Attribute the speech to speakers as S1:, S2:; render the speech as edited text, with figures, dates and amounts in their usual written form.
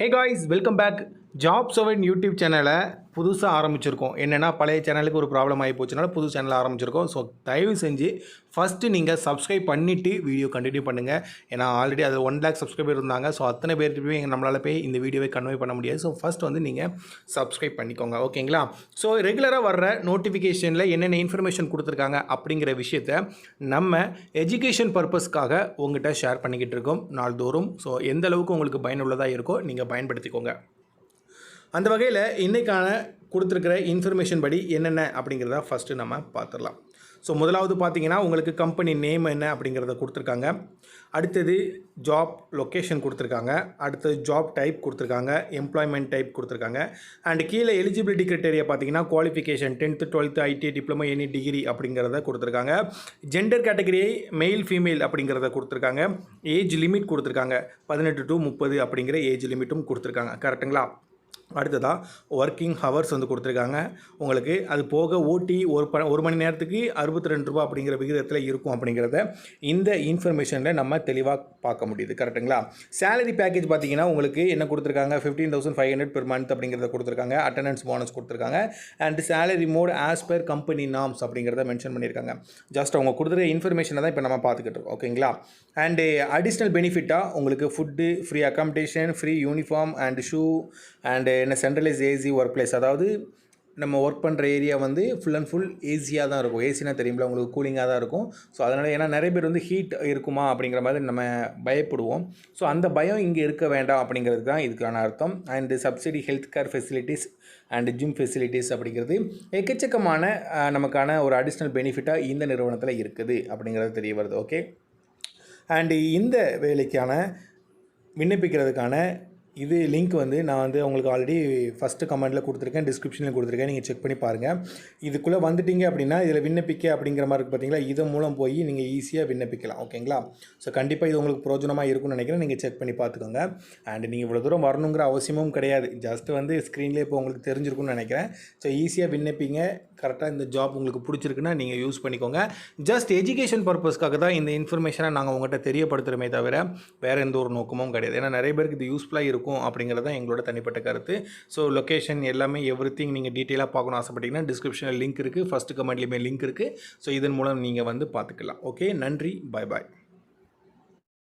S1: ஹே guys, welcome back. Job seven YouTube சேனலை புதுசாக ஆரம்பிச்சிருக்கோம். என்னென்னா பழைய சேனலுக்கு ஒரு ப்ராப்ளம் ஆகி போச்சுனால புது சேனல் ஆரம்பிச்சிருக்கோம். ஸோ தயவு செஞ்சு ஃபஸ்ட்டு நீங்கள் சப்ஸ்கிரைப் பண்ணிவிட்டு வீடியோ கண்டினியூ பண்ணுங்கள். ஏன்னா ஆல்ரெடி அது 1 lakh சப்ஸ்கிரைபர் இருந்தாங்க. ஸோ அத்தனை பேர்கிட்டையுமே நம்மளால் போய் இந்த வீடியோவை கன்வே பண்ண முடியாது. ஸோ ஃபஸ்ட் வந்து நீங்கள் சப்ஸ்கிரைப் பண்ணிக்கோங்க, ஓகேங்களா? ஸோ ரெகுலராக வர்ற நோட்டிஃபிகேஷனில் என்னென்ன இன்ஃபர்மேஷன் கொடுத்துருக்காங்க அப்படிங்கிற விஷயத்தை நம்ம எஜுகேஷன் பர்பஸ்க்காக உங்கள்கிட்ட ஷேர் பண்ணிக்கிட்டு இருக்கோம் நாள்தோறும். ஸோ எந்த அளவுக்கு உங்களுக்கு பயனுள்ளதாக இருக்கோ நீங்கள் பயன்படுத்திக்கோங்க. அந்த வகையில் இன்றைக்கான கொடுத்துருக்கிற இன்ஃபர்மேஷன் படி என்னென்ன அப்படிங்கிறத ஃபஸ்ட்டு நம்ம பார்த்துடலாம். ஸோ முதலாவது பார்த்தீங்கன்னா உங்களுக்கு கம்பெனி நேம் என்ன அப்படிங்கிறத கொடுத்துருக்காங்க. அடுத்தது ஜாப் லொக்கேஷன் கொடுத்துருக்காங்க. அடுத்தது ஜாப் டைப் கொடுத்துருக்காங்க, எம்ப்ளாய்மெண்ட் டைப் கொடுத்துருக்காங்க. அண்ட் கீழே எலிஜிபிலிட்டி கிரைட்டேரியா பார்த்தீங்கன்னா qualification 10th 12th ID diploma any degree அப்படிங்கிறத கொடுத்துருக்காங்க. ஜெண்டர் கேட்டகரியை மெயில் ஃபீமேல் அப்படிங்கிறத கொடுத்துருக்காங்க. ஏஜ் லிமிட் கொடுத்துருக்காங்க, 18 to 30 அப்படிங்கிற ஏஜ் லிமிட்டும் கொடுத்துருக்காங்க. கரெக்டுங்களா? அடுத்ததாக ஒர்க்கிங் ஹவர்ஸ் வந்து கொடுத்துருக்காங்க உங்களுக்கு. அது போக ஓடி ஒரு மணி நேரத்துக்கு 62 ரூபா அப்படிங்கிற விகிதத்தில் இருக்கும் அப்படிங்கிறத இந்த இன்ஃபர்மேஷனில் நம்ம தெளிவாக பார்க்க முடியுது. கரெக்டுங்களா? சேலரி பேக்கேஜ் பார்த்தீங்கன்னா உங்களுக்கு என்ன கொடுத்துருக்காங்க, 15,500 per month அப்படிங்கிறத கொடுத்துருக்காங்க. அட்டண்டன்ஸ் போனஸ் கொடுத்துருக்காங்க. And salary mode as per company norms அப்படிங்கிறத மென்ஷன் பண்ணியிருக்காங்க. ஜஸ்ட் அவங்க கொடுத்துருக்க இன்ஃபர்மேஷனை தான் இப்போ நம்ம பார்த்துக்கிட்டு இருக்கோம், ஓகேங்களா? அண்டு அடிஷ்னல் பெனிஃபிட்டாக உங்களுக்கு food, free accommodation, free uniform and shoe and என்ன சென்ட்ரலைஸ் ஏசி ஒர்க் பிளேஸ். அதாவது நம்ம ஒர்க் பண்ணுற ஏரியா வந்து ஃபுல் அண்ட் ஃபுல் ஏசியாக தான் இருக்கும். ஏசினா தெரியுங்களா உங்களுக்கு, கூலிங்காக தான் இருக்கும். ஸோ அதனால் ஏன்னா நிறைய பேர் வந்து ஹீட் இருக்குமா அப்படிங்கிற மாதிரி நம்ம பயப்படுவோம். ஸோ அந்த பயம் இங்கே இருக்க வேண்டாம் அப்படிங்கிறது தான் இதுக்கான அர்த்தம். And subsidy health care facilities and gym facilities அப்படிங்கிறது எக்கச்சக்கமான நமக்கான ஒரு அடிஷ்னல் பெனிஃபிட்டாக இந்த நிறுவனத்தில் இருக்குது அப்படிங்கிறது தெரிய வருது. ஓகே, அண்டு இந்த வேலைக்கான விண்ணப்பிக்கிறதுக்கான இது லிங்க் வந்து நான் வந்து உங்களுக்கு ஆல்ரெடி ஃபஸ்ட்டு கமெண்ட்டில் கொடுத்துருக்கேன், டிஸ்கிரிப்ஷனில் கொடுத்துருக்கேன். நீங்கள் செக் பண்ணி பாருங்கள். இதுக்குள்ளே வந்துட்டீங்க அப்படின்னா இதில் விண்ணப்பிக்க அப்படிங்கிற மாதிரி இருக்குது பார்த்தீங்களா, இதன் மூலம் போய் நீங்கள் ஈஸியாக விண்ணப்பிக்கலாம், ஓகேங்களா? ஸோ கண்டிப்பாக இது உங்களுக்கு பிரயோஜனமாக இருக்கும்னு நினைக்கிறேன். நீங்கள் செக் பண்ணி பார்த்துக்கோங்க. அண்ட் நீங்கள் இவ்வளோ தூரம் வரணுங்கிற அவசியமும் கிடையாது. ஜஸ்ட் வந்து ஸ்க்ரீன்லேயே இப்போ உங்களுக்கு தெரிஞ்சிருக்கும்னு நினைக்கிறேன். ஸோ ஈஸியாக விண்ணப்பிங்க. கரெக்டாக இந்த ஜாப் உங்களுக்கு பிடிச்சிருக்குன்னா நீங்கள் யூஸ் பண்ணிக்கோங்க. ஜஸ்ட் எஜுகேஷன் பர்பஸ்க்காக தான் இந்த இன்ஃபர்மேஷனை நாங்கள் உங்கள்கிட்ட தெரியப்படுத்துகிறோமே தவிர வேறு எந்த ஒரு நோக்கமும் கிடையாது. ஏன்னா நிறைய பேருக்கு இது யூஸ்ஃபுல்லாக இருக்கும் அப்படிங்கிறது தான் எங்களோட தனிப்பட்ட கருத்து. ஸோ லொக்கேஷன் எல்லாமே எவ்ரிதிங் நீங்கள் டீட்டெயிலாக பார்க்கணும் ஆசைப்பட்டீங்கன்னா டிஸ்கிரிப்ஷனில் லிங்க் இருக்குது, ஃபஸ்ட்டு கமெண்ட்லேயுமே லிங்க் இருக்குது. ஸோ இதன் மூலம் நீங்கள் வந்து பார்த்துக்கலாம். ஓகே, நன்றி, பாய் பாய்.